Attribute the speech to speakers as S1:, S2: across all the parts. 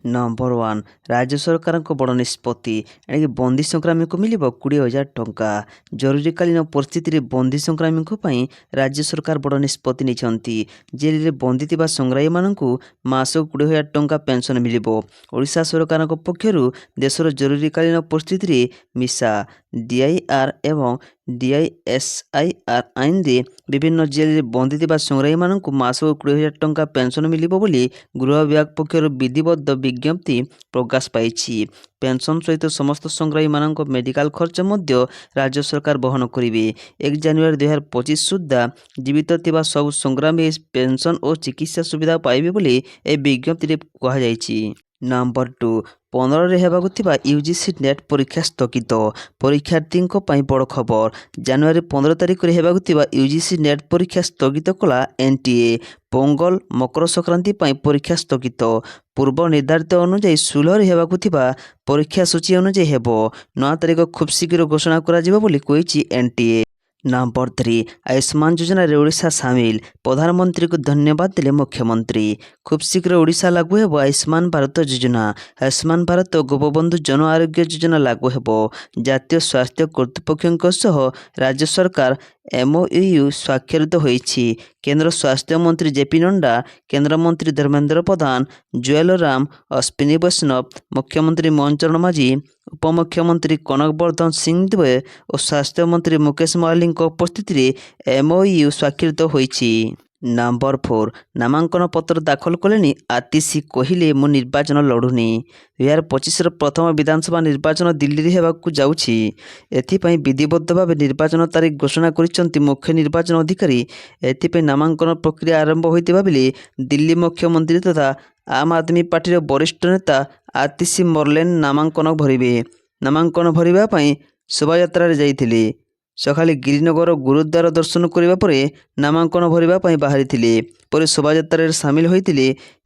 S1: Number 1 राज्य सरकार बड़ निष्पत्ति एणिक बंदी संक्रामी को मिल 20,000 टंका। जरूरीकालीन परिस्थिति में बंदी संक्रामी राज्य सरकार बड़ निष्पत्ति नहीं। जेल में बंदी थिबा संग्रामी मानू मासक 20,000 टंका पेंशन मिल। ओडिशा सरकार पक्षर देशर जरूरीकालीन परिस्थिति मिसा डीआईआर एवं डीआईएसआईआर आईन रे विभिन्न जेल में बंदी थिबा संग्रामी मानू मासक 20,000 टंका पेंशन मिल बोली गृह विभाग पक्षर विधिबद्ध विज्ञप्ति प्रकाश पाई। पेंशन सहित समस्त संग्रामी मानक मेडिकल खर्च मध्य राज्य सरकार बहन करेंगे। 1 जनवरी 2025 सुधा जीवित थिबा सब संग्रामी पेंशन और चिकित्सा सुविधा पाइबे बोली ए विज्ञप्ति कहुई। नंबर 2 15 रे हेबाकु थिबा यूजीसी नेट परीक्षा स्थगित। परीक्षार्थी बड़ खबर। जनवरी 15 तारिख रे हेबाकु थिबा यूजीसी नेट परीक्षा स्थगित कला एनटीए। पोंगल मकर संक्रांति परीक्षा स्थगित। पूर्व निर्धारित अनुଯାयी 16 हेबाकु थिबा परीक्षा सूची अनुଯାयी हेबो। नया तारिख खूब शीघ्र घोषणा करा जिवो बोली कहिछि एनटीए। नंबर 3 आयुष्मान योजना रे ओडिशा सामिल। प्रधानमंत्री को धन्यवाद देले मुख्यमंत्री। खूब शीघ्र ओडिशा लागू हेबो आयुष्मान भारत योजना। आयुष्मान भारत गोपबंधु जन आरोग्य योजना लागू हेबो। जातीय स्वास्थ्य कर्तृपक्षों सह राज्य सरकार एमओयू स्वाक्षरित होईछि। केंद्र स्वास्थ्य मंत्री जेपी नड्डा, केंद्र मंत्री धर्मेंद्र प्रधान, जुएल राम, अश्विनी वैष्णव, मुख्यमंत्री मोहन चरण मांझी, उपमुख्यमंत्री कनक वर्धन सिंह देव और स्वास्थ्य मंत्री मुकेश महली उपस्थित एमओयू स्वाक्षरित होईछि। नंबर 4 नामांकन पत्र दाखल कले आतिशी कहले मु निर्वाचन लड़ुनी। 2025 प्रथम विधानसभा निर्वाचन दिल्ली में होगाकू जाउछि। एथिपाई विधिबद्ध भाव निर्वाचन तारीख घोषणा करिसेंति मुख्य निर्वाचन अधिकारी। एथिपाई नामांकन प्रक्रिया आरंभ होइतिबा बेले दिल्ली मुख्यमंत्री तथा आम आदमी पार्टी वरिष्ठ नेता आतिशी मर्लेन नामांकन भरिबे। नामांकन भरिबा पई शोभायात्रा रे जाइथिले। सकाले गिरिनगर गुरुद्वार दर्शन करने पर नामांकन भरवाई बाहरी पर शोभायात्रा सामिल होते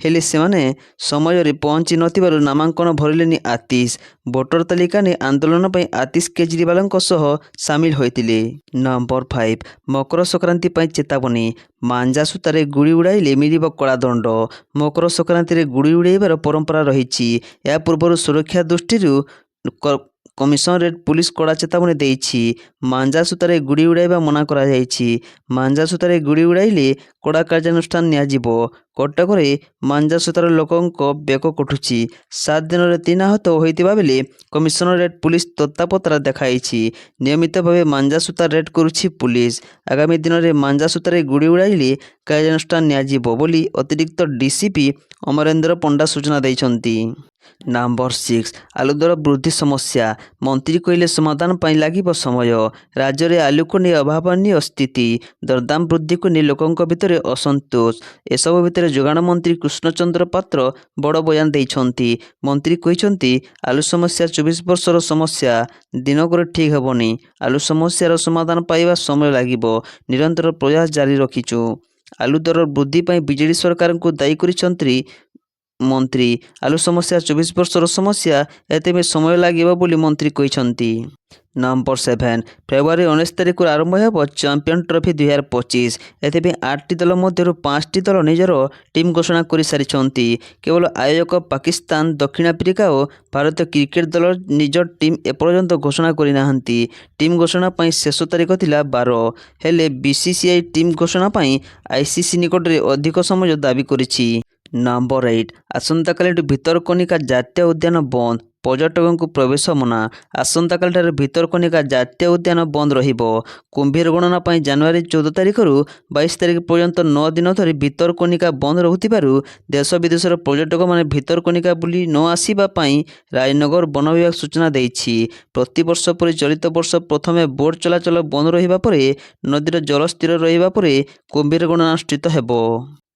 S1: हेले सेमाने समय रे पहुंची नथिबारु नामांकन भरलेनी आतिश। भोटर तालिका ने आंदोलन पर आतिश केजरीवाल सामिल होते। नंबर 5 मकर संक्रांति चेतावनी। मांजा सूतारे गुड़ी उड़ाइले मिलिब कड़ा दंड। मकर संक्रांति रे गुड़ी उड़ाइबार परंपरा रही। या पूर्व सुरक्षा दृष्टि कमिशनरेट पुलिस कड़ा चेतावनी देइछि। मांजा सूतारे गुड़ी उड़ाइबा मना करा जाइछि। मांजा सूतारे गुड़ी उड़ाइले कड़ा कार्यानुष्ठान नियाजिबो। कटकरे मांजा सूतार लोकंक बेक कटुछि। 7 दिन रे 3 आहत होइतिबा बेले कमिशनरेट पुलिस तत्तापत्रा देखाइछि। नियमित भावे मांजा सूता रेड करुछि पुलिस। आगामी दिन में मांजा सूतारे गुड़ी उड़ाइले कार्यानुष्ठान नियाजिबो बोली अतिरिक्त डीसीपी अमरेंद्र पंडा सूचना दैछन्ति। नंबर 6 आलू दर वृद्धि समस्या। मंत्री कहले समाधान पाई लागिब समय। राज्य में आलू को नहीं अभावनीय स्थिति। दरदाम वृद्धि को नहीं लोकों भितर असंतोष। एसबु भितर जोगाण मंत्री कृष्णचंद्र पात्र बड़ बयान देइछन्ति। मंत्री कहिछन्ति आलू समस्या 24 वर्षर समस्या, दिनक ठीक हेबनी। आलू समस्यार समाधान पाइबा समय लागिब। निरंतर प्रयास जारी रखिछु। आलू दर वृद्धि पाई बीजेडी सरकार को दायी करिछन्ति मंत्री। आलू समस्या 24 वर्षर समस्या, एते समय लागिब बोली मंत्री कहिछन्ति। नंबर 7 फेब्रुआरी 19 तारिख आरंभ हो चैंपियन ट्रॉफी 2025। एथे 8टी दल मध्य 5टी दल निजर टीम घोषणा कर सारी। केवल आयोजक पाकिस्तान, दक्षिण आफ्रिका और भारतीय क्रिकेट दल निज टीम एपर्यंत घोषणा करना। टीम घोषणा शेष तारीख थिला 12 हेले बीसीसीआई टीम घोषणा आईसीसी निकट में अधिक समय दाबी करिछि। नंबर 8 आसंता काली भितरकनिका जातीय उद्यान बंद। पर्यटकों को प्रवेश मना। आसंता काली भितरकनिका जातीय उद्यान बंद रहिबो। कुंभीर गणना जनवरी 14 तारिख रु 22 तारिख पर्यंत 9 दिन धरी भितरकनिका बंद रहुतिबारु देश विदेशर पर्यटक माने भितरकनिका बुली न आसीबा पई राजनगर वन विभाग सूचना देइछि। प्रति वर्ष पर चलित वर्ष प्रथमे बोट चलाचल बंद रहिबा परे नदीर जल स्थिर रहिबा परे कुंभीर गणना अनुष्ठित हेबो।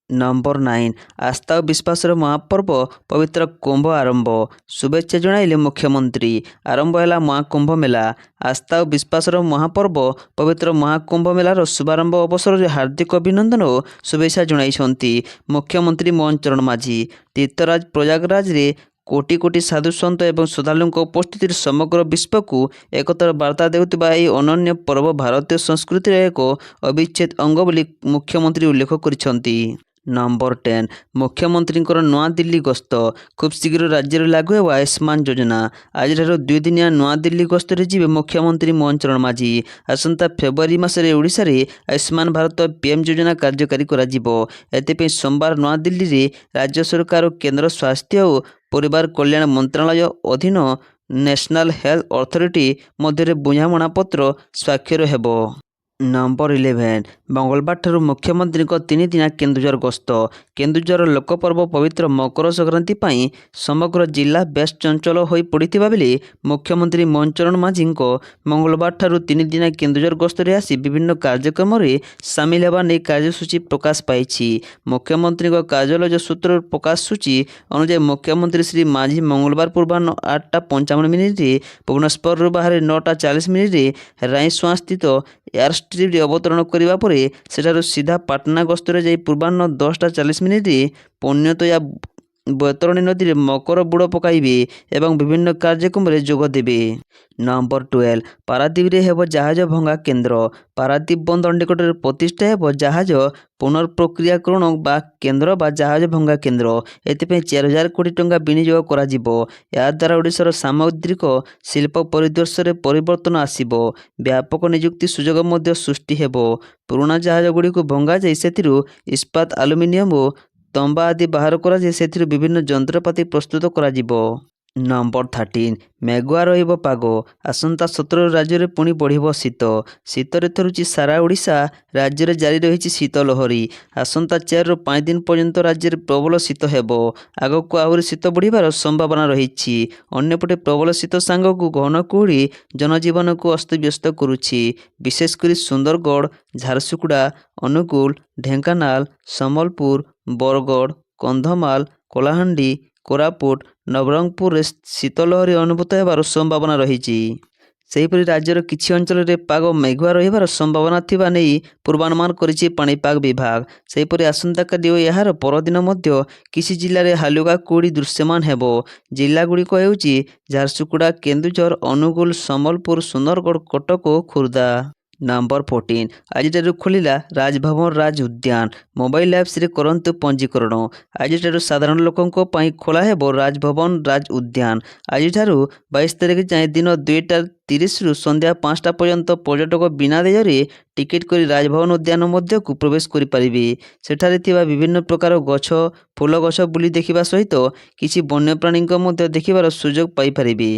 S1: नंबर 9 आस्था और विश्वासर महापर्व पवित्र कुंभ आरंभ। शुभेच्छा जणाइले मुख्यमंत्री। आरंभ है महाकुंभ मेला। आस्था और विश्वासर महापर्व पवित्र महाकुंभ मेलार शुभारंभ अवसर में हार्दिक अभिनंदन और शुभेच्छा जणाइछन्ति मुख्यमंत्री मोहन चरण मांझी। तीर्थराज प्रयागराज रे कोटि कोटि साधु सन्त एवं श्रद्धालुओं उपस्थित समग्र विश्व को एकतार वार्ता देउतिबा एही अनन्य पर्व भारतीय संस्कृतिर एक अविच्छेद अंग बोली मुख्यमंत्री उल्लेख करिछन्ति। ନମ୍ବର 10 ମୁଖ୍ୟମନ୍ତ୍ରୀଙ୍କର ନୂଆଦିଲ୍ଲୀ ଗସ୍ତ ଖୁବ୍ ଶୀଘ୍ର ରାଜ୍ୟରେ ଲାଗୁ ହେବ ଆୟୁଷ୍ମାନ ଯୋଜନା। ଆଜିଠାରୁ 2 ଦିନିଆ ନୂଆଦିଲ୍ଲୀ ଗସ୍ତରେ ଯିବେ ମୁଖ୍ୟମନ୍ତ୍ରୀ ମୋହନ ଚରଣ ମାଝୀ। ଆସନ୍ତା ଫେବୃଆରୀ ମାସରେ ଓଡ଼ିଶାରେ ଆୟୁଷ୍ମାନ ଭାରତ ପିଏମ୍ ଯୋଜନା କାର୍ଯ୍ୟକାରୀ କରାଯିବ। ଏଥିପାଇଁ ସୋମବାର ନୂଆଦିଲ୍ଲୀରେ ରାଜ୍ୟ ସରକାର ଓ କେନ୍ଦ୍ର ସ୍ୱାସ୍ଥ୍ୟ ଓ ପରିବାର କଲ୍ୟାଣ ମନ୍ତ୍ରଣାଳୟ ଅଧୀନ ନ୍ୟାସନାଲ ହେଲ୍ଥ ଅଥରିଟି ମଧ୍ୟରେ ବୁଝାମଣାପତ୍ର ସ୍ୱାକ୍ଷର ହେବ। ନମ୍ବର 11 ମଙ୍ଗଳବାରଠାରୁ ମୁଖ୍ୟମନ୍ତ୍ରୀଙ୍କ 3 ଦିନିଆ କେନ୍ଦୁଝର ଗସ୍ତ। କେନ୍ଦୁଝର ଲୋକପର୍ବ ପବିତ୍ର ମକର ସଂକ୍ରାନ୍ତି ପାଇଁ ସମଗ୍ର ଜିଲ୍ଲା ବେଶ୍ ଚଞ୍ଚଳ ହୋଇ ପଡ଼ିଥିବା ବେଳେ ମୁଖ୍ୟମନ୍ତ୍ରୀ ମୋହନ ଚରଣ ମାଝୀଙ୍କ ମଙ୍ଗଳବାରଠାରୁ 3 ଦିନିଆ କେନ୍ଦୁଝର ଗସ୍ତରେ ଆସି ବିଭିନ୍ନ କାର୍ଯ୍ୟକ୍ରମରେ ସାମିଲ ହେବା ନେଇ କାର୍ଯ୍ୟସୂଚୀ ପ୍ରକାଶ ପାଇଛି। ମୁଖ୍ୟମନ୍ତ୍ରୀଙ୍କ କାର୍ଯ୍ୟାଳୟ ସୂତ୍ରରୁ ପ୍ରକାଶ ସୂଚୀ ଅନୁଯାୟୀ ମୁଖ୍ୟମନ୍ତ୍ରୀ ଶ୍ରୀ ମାଝୀ ମଙ୍ଗଳବାର ପୂର୍ବାହ୍ନ 8:55 ଭୁବନେଶ୍ୱରରୁ ବାହାରେ 9:40 ରାଇସୁଆସ୍ଥିତ ଏୟାରଷ୍ଟ୍ରିପ୍ରେ ଅବତରଣ କରିବା ପରେ ସେଠାରୁ ସିଧା ପାଟନା ଗସ୍ତରେ ଯାଇ ପୂର୍ବାହ୍ନ 10:40 ପୁଣ୍ୟତୋୟା ବୈତରଣୀ ନଦୀରେ ମକର ବୁଡ଼ ପକାଇବେ ଏବଂ ବିଭିନ୍ନ କାର୍ଯ୍ୟକ୍ରମରେ ଯୋଗ ଦେବେ। ନମ୍ବର 12 ପାରାଦୀପରେ ହେବ ଜାହାଜ ଭଙ୍ଗା କେନ୍ଦ୍ର। ପାରାଦୀପ ବନ୍ଦର ନିକଟରେ ପ୍ରତିଷ୍ଠା ହେବ ଜାହାଜ ପୁନଃପ୍ରକ୍ରିୟାକରଣ ବା କେନ୍ଦ୍ର ବା ଜାହାଜ ଭଙ୍ଗା କେନ୍ଦ୍ର। ଏଥିପାଇଁ 4,000 କୋଟି ଟଙ୍କା ବିନିଯୋଗ କରାଯିବ। ଏହାଦ୍ୱାରା ଓଡ଼ିଶାର ସାମୁଦ୍ରିକ ଶିଳ୍ପ ପରିଦୃଶ୍ୟରେ ପରିବର୍ତ୍ତନ ଆସିବ। ବ୍ୟାପକ ନିଯୁକ୍ତି ସୁଯୋଗ ମଧ୍ୟ ସୃଷ୍ଟି ହେବ। ପୁରୁଣା ଜାହାଜଗୁଡ଼ିକୁ ଭଙ୍ଗାଯାଇ ସେଥିରୁ ଇସ୍ପାତ, ଆଲୁମିନିୟମ ଓ ତମ୍ବା ଆଦି ବାହାର କରାଯାଇ ସେଥିରୁ ବିଭିନ୍ନ ଯନ୍ତ୍ରପାତି ପ୍ରସ୍ତୁତ କରାଯିବ। ନମ୍ବର 13 ମେଘୁଆ ରହିବ ପାଗ। ଆସନ୍ତା 17 ରାଜ୍ୟରେ ପୁଣି ବଢ଼ିବ ଶୀତ। ଶୀତରେ ଥରୁଛି ସାରା ଓଡ଼ିଶା। ରାଜ୍ୟରେ ଜାରି ରହିଛି ଶୀତ ଲହରୀ। ଆସନ୍ତା 4ରୁ 5 ଦିନ ପର୍ଯ୍ୟନ୍ତ ରାଜ୍ୟରେ ପ୍ରବଳ ଶୀତ ହେବ। ଆଗକୁ ଆହୁରି ଶୀତ ବଢ଼ିବାର ସମ୍ଭାବନା ରହିଛି। ଅନ୍ୟପଟେ ପ୍ରବଳ ଶୀତ ସାଙ୍ଗକୁ ଘନ କୁହୁଡ଼ି ଜନଜୀବନକୁ ଅସ୍ତବ୍ୟସ୍ତ କରୁଛି। ବିଶେଷ କରି ସୁନ୍ଦରଗଡ଼, ଝାରସୁଗୁଡ଼ା, ଅନୁଗୁଳ, ଢେଙ୍କାନାଳ, ସମ୍ବଲପୁର, ବରଗଡ଼, କନ୍ଧମାଳ, କଳାହାଣ୍ଡି, କୋରାପୁଟ, ନବରଙ୍ଗପୁରରେ ଶୀତଲହରୀ ଅନୁଭୂତ ହେବାର ସମ୍ଭାବନା ରହିଛି। ସେହିପରି ରାଜ୍ୟର କିଛି ଅଞ୍ଚଳରେ ପାଗ ମେଘୁଆ ରହିବାର ସମ୍ଭାବନା ଥିବା ନେଇ ପୂର୍ବାନୁମାନ କରିଛି ପାଣିପାଗ ବିଭାଗ। ସେହିପରି ଆସନ୍ତାକାଲି ଓ ଏହାର ପରଦିନ ମଧ୍ୟ କିଛି ଜିଲ୍ଲାରେ ହାଲୁକା କୁହୁଡ଼ି ଦୃଶ୍ୟମାନ ହେବ। ଜିଲ୍ଲାଗୁଡ଼ିକ ହେଉଛି ଝାରସୁଗୁଡ଼ା, କେନ୍ଦୁଝର, ଅନୁଗୁଳ, ସମ୍ବଲପୁର, ସୁନ୍ଦରଗଡ଼, କଟକ ଓ ଖୋର୍ଦ୍ଧା। ନମ୍ବର 14 ଆଜିଠାରୁ ଖୋଲିଲା ରାଜଭବନ ରାଜ ଉଦ୍ୟାନ। ମୋବାଇଲ ଆପ୍ସରେ କରନ୍ତୁ ପଞ୍ଜୀକରଣ। ଆଜିଠାରୁ ସାଧାରଣ ଲୋକଙ୍କ ପାଇଁ ଖୋଲା ହେବ ରାଜଭବନ ରାଜ ଉଦ୍ୟାନ। ଆଜିଠାରୁ 22 ତାରିଖ ଯାଏଁ ଦିନ 2:30ରୁ ସନ୍ଧ୍ୟା 5ଟା ପର୍ଯ୍ୟନ୍ତ ପର୍ଯ୍ୟଟକ ବିନା ଦେୟରେ ଟିକେଟ କରି ରାଜଭବନ ଉଦ୍ୟାନ ମଧ୍ୟକୁ ପ୍ରବେଶ କରିପାରିବେ। ସେଠାରେ ଥିବା ବିଭିନ୍ନ ପ୍ରକାର ଗଛ, ଫୁଲ ଗଛ ବୁଲି ଦେଖିବା ସହିତ କିଛି ବନ୍ୟପ୍ରାଣୀଙ୍କ ମଧ୍ୟ ଦେଖିବାର ସୁଯୋଗ ପାଇପାରିବେ।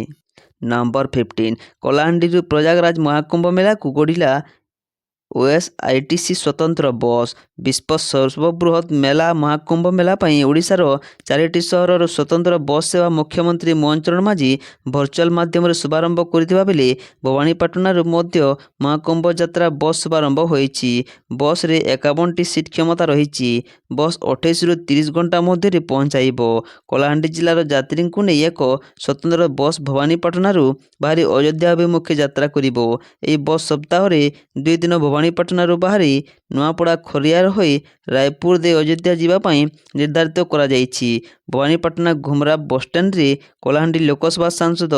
S1: ନମ୍ବର 15 କଳାହାଣ୍ଡିରୁ ପ୍ରୟାଗରାଜ ମହାକୁମ୍ଭ ମେଳାକୁ ଗଢ଼ିଲା ଓଏସଆଇଟିସି ସ୍ୱତନ୍ତ୍ର ବସ୍। ବିଶ୍ୱ ସର୍ବବୃହତ ମେଳା ମହାକୁମ୍ଭ ମେଳା ପାଇଁ ଓଡ଼ିଶାର 4ଟି ସହରର ସ୍ୱତନ୍ତ୍ର ବସ୍ ସେବା ମୁଖ୍ୟମନ୍ତ୍ରୀ ମୋହନ ଚରଣ ମାଝୀ ଭର୍ଚୁଆଲ ମାଧ୍ୟମରେ ଶୁଭାରମ୍ଭ କରିଥିବା ବେଳେ ଭବାନୀପାଟଣାରୁ ମଧ୍ୟ ମହାକୁମ୍ଭ ଯାତ୍ରା ବସ୍ ଶୁଭାରମ୍ଭ ହୋଇଛି। ବସ୍ରେ 51ଟି ସିଟ୍ କ୍ଷମତା ରହିଛି। ବସ୍ 28ରୁ 30 ଘଣ୍ଟା ମଧ୍ୟରେ ପହଞ୍ଚାଇବ। କଳାହାଣ୍ଡି ଜିଲ୍ଲାର ଯାତ୍ରୀଙ୍କୁ ନେଇ ଏକ ସ୍ୱତନ୍ତ୍ର ବସ୍ ଭବାନୀପାଟଣାରୁ ବାହାରି ଅଯୋଧ୍ୟା ଅଭିମୁଖେ ଯାତ୍ରା କରିବ। ଏହି ବସ୍ ସପ୍ତାହରେ 2 ଦିନ ଭବାନୀପାଟଣାରୁ ବାହାରି ନୂଆପଡ଼ା ଖରିଆର ହୋଇ ରାୟପୁର ଦେଇ ଅଯୋଧ୍ୟା ଯିବା ପାଇଁ ନିର୍ଦ୍ଧାରିତ କରାଯାଇଛି। ଭବାନୀପାଟଣା ଘୁମରା ବସ୍ଷ୍ଟାଣ୍ଡରେ କଳାହାଣ୍ଡି ଲୋକସଭା ସାଂସଦ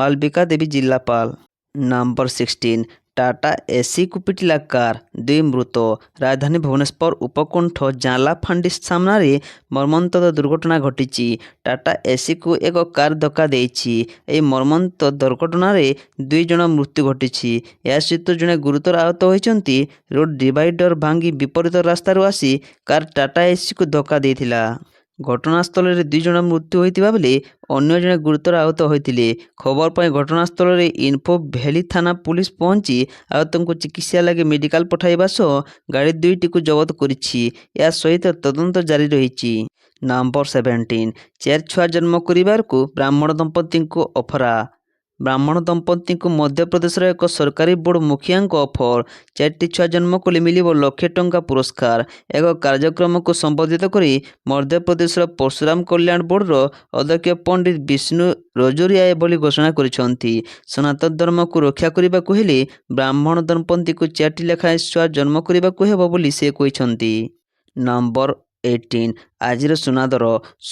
S1: ମାଲବିକା ଦେବୀ ଜିଲ୍ଲାପାଳ। ନମ୍ବର 16 ଟାଟା ଏସିକୁ ପିଟିଲା କାର୍, 2 ମୃତ। ରାଜଧାନୀ ଭୁବନେଶ୍ୱର ଉପକଣ୍ଠ ଜାଲା ଫାଣ୍ଡି ସାମ୍ନାରେ ମର୍ମନ୍ତୁଦ ଦୁର୍ଘଟଣା ଘଟିଛି। ଟାଟା ଏସିକୁ ଏକ କାର୍ ଧକ୍କା ଦେଇଛି। ଏହି ମର୍ମନ୍ତୁଦ ଦୁର୍ଘଟଣାରେ 2 ଜଣ ମୃତ୍ୟୁ ଘଟିଛି। ଏହା ସହିତ ଜଣେ ଗୁରୁତର ଆହତ ହୋଇଛନ୍ତି। ରୋଡ୍ ଡିଭାଇଡର ଭାଙ୍ଗି ବିପରୀତ ରାସ୍ତାରୁ ଆସି କାର୍ ଟାଟା ଏସିକୁ ଧକ୍କା ଦେଇଥିଲା। ଘଟଣାସ୍ଥଳରେ 2 ଜଣ ମୃତ୍ୟୁ ହୋଇଥିବା ବେଳେ ଅନ୍ୟ ଜଣେ ଗୁରୁତର ଆହତ ହୋଇଥିଲେ। ଖବର ପାଇ ଘଟଣାସ୍ଥଳରେ ଇନ୍ଫୋ ଭ୍ୟାଲି ଥାନା ପୁଲିସ ପହଞ୍ଚି ଆହତଙ୍କୁ ଚିକିତ୍ସା ଲାଗି ମେଡିକାଲ ପଠାଇବା ସହ ଗାଡ଼ି 2ଟିକୁ ଜବତ କରିଛି। ଏହା ସହିତ ତଦନ୍ତ ଜାରି ରହିଛି। ନମ୍ବର 17 4 ଛୁଆ ଜନ୍ମ କରିବାକୁ ବ୍ରାହ୍ମଣ ଦମ୍ପତିଙ୍କୁ ଅଫରା। ବ୍ରାହ୍ମଣ ଦମ୍ପତିଙ୍କୁ ମଧ୍ୟପ୍ରଦେଶର ଏକ ସରକାରୀ ବୋର୍ଡ ମୁଖିଆଙ୍କ ଅଫର। 4ଟି ଛୁଆ ଜନ୍ମ କଲେ ମିଳିବ ଲକ୍ଷେ ଟଙ୍କା ପୁରସ୍କାର। ଏକ କାର୍ଯ୍ୟକ୍ରମକୁ ସମ୍ବୋଧିତ କରି ମଧ୍ୟପ୍ରଦେଶର ପରଶୁରାମ କଲ୍ୟାଣ ବୋର୍ଡର ଅଧ୍ୟକ୍ଷ ପଣ୍ଡିତ ବିଷ୍ଣୁ ରଜୋରିଆ ଏଭଳି ଘୋଷଣା କରିଛନ୍ତି। ସନାତନ ଧର୍ମକୁ ରକ୍ଷା କରିବାକୁ ହେଲେ ବ୍ରାହ୍ମଣ ଦମ୍ପତିଙ୍କୁ 4ଟି ଲେଖାଏଁ ଛୁଆ ଜନ୍ମ କରିବାକୁ ହେବ ବୋଲି ସେ କହିଛନ୍ତି। ନମ୍ବର 18 ଆଜିର ସୁନା ଦର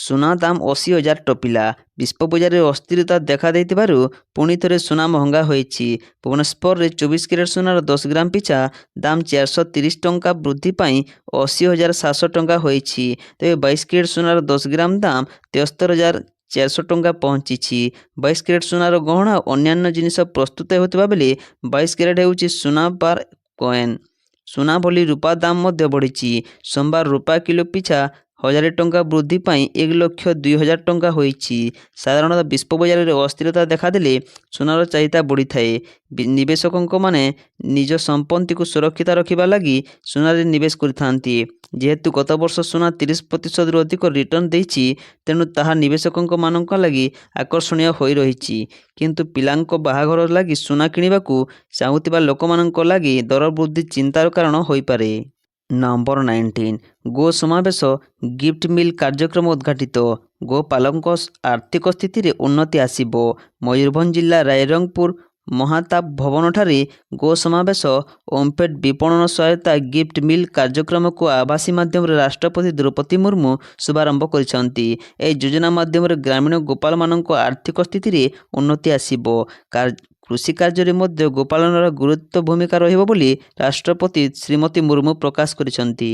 S1: ସୁନା ଦାମ 80,000 ଟପିଲା। ବିଶ୍ୱ ବଜାରରେ ଅସ୍ଥିରତା ଦେଖାଦେଇଥିବାରୁ ପୁଣି ଥରେ ସୁନା ମହଙ୍ଗା ହୋଇଛି। ଭୁବନେଶ୍ୱରରେ 24 କ୍ୟାରେଟ୍ ସୁନାର 10 ଗ୍ରାମ ପିଛା ଦାମ 430 ଟଙ୍କା ବୃଦ୍ଧି ପାଇ 80,700 ଟଙ୍କା ହୋଇଛି। ତେବେ 22 କ୍ୟାରେଟ୍ ସୁନାର 10 ଗ୍ରାମ ଦାମ 73,400 ଟଙ୍କା ପହଞ୍ଚିଛି। 22 କ୍ୟାରେଟ୍ ସୁନାର ଗହଣା ଓ ଅନ୍ୟାନ୍ୟ ଜିନିଷ ପ୍ରସ୍ତୁତ ହେଉଥିବା ବେଳେ 22 କ୍ୟାରେଟ୍ ହେଉଛି ସୁନା ବାର୍ କଏନ୍। ସୁନା ଭଳି ରୂପା ଦାମ ମଧ୍ୟ ବଢ଼ିଛି। ସୋମବାର ରୂପା କିଲୋ ପିଛା 1,000 ଟଙ୍କା ବୃଦ୍ଧି ପାଇ 1,02,000 ଟଙ୍କା ହୋଇଛି। ସାଧାରଣତଃ ବିଶ୍ୱ ବଜାରରେ ଅସ୍ଥିରତା ଦେଖାଦେଲେ ସୁନାର ଚାହିଦା ବଢ଼ିଥାଏ। ନିବେଶକମାନେ ନିଜ ସମ୍ପତ୍ତିକୁ ସୁରକ୍ଷିତ ରଖିବା ଲାଗି ସୁନାରେ ନିବେଶ କରିଥାନ୍ତି। ଯେହେତୁ ଗତ ବର୍ଷ ସୁନା 30%ରୁ ଅଧିକ ରିଟର୍ଣ୍ଣ ଦେଇଛି, ତେଣୁ ତାହା ନିବେଶକମାନଙ୍କ ଲାଗି ଆକର୍ଷଣୀୟ ହୋଇ ରହିଛି। କିନ୍ତୁ ପିଲାଙ୍କ ବାହାଘର ଲାଗି ସୁନା କିଣିବାକୁ ଚାହୁଁଥିବା ଲୋକମାନଙ୍କ ଲାଗି ଦର ବୃଦ୍ଧି ଚିନ୍ତାର କାରଣ ହୋଇପାରେ। ନମ୍ବର 19 ଗୋ ସମାବେଶ ଗିଫ୍ଟ ମିଲ୍ କାର୍ଯ୍ୟକ୍ରମ ଉଦ୍ଘାଟିତ। ଗୋପାଳଙ୍କ ଆର୍ଥିକ ସ୍ଥିତିରେ ଉନ୍ନତି ଆସିବ। ମୟୂରଭଞ୍ଜ ଜିଲ୍ଲା ରାଇରଙ୍ଗପୁର ମହାତାବ ଭବନଠାରେ ଗୋ ସମାବେଶ ଓମଫେଡ୍ ବିପଣନ ସହାୟତା ଗିଫ୍ଟ ମିଲ୍ କାର୍ଯ୍ୟକ୍ରମକୁ ଆଭାସୀ ମାଧ୍ୟମରେ ରାଷ୍ଟ୍ରପତି ଦ୍ରୌପଦୀ ମୁର୍ମୁ ଶୁଭାରମ୍ଭ କରିଛନ୍ତି। ଏହି ଯୋଜନା ମାଧ୍ୟମରେ ଗ୍ରାମୀଣ ଗୋପାଳମାନଙ୍କ ଆର୍ଥିକ ସ୍ଥିତିରେ ଉନ୍ନତି ଆସିବ। କୃଷି କାର୍ଯ୍ୟରେ ମଧ୍ୟ ଗୋପାଳନର ଗୁରୁତ୍ୱ ଭୂମିକା ରହିବ ବୋଲି ରାଷ୍ଟ୍ରପତି ଶ୍ରୀମତୀ ମୁର୍ମୁ ପ୍ରକାଶ କରିଛନ୍ତି।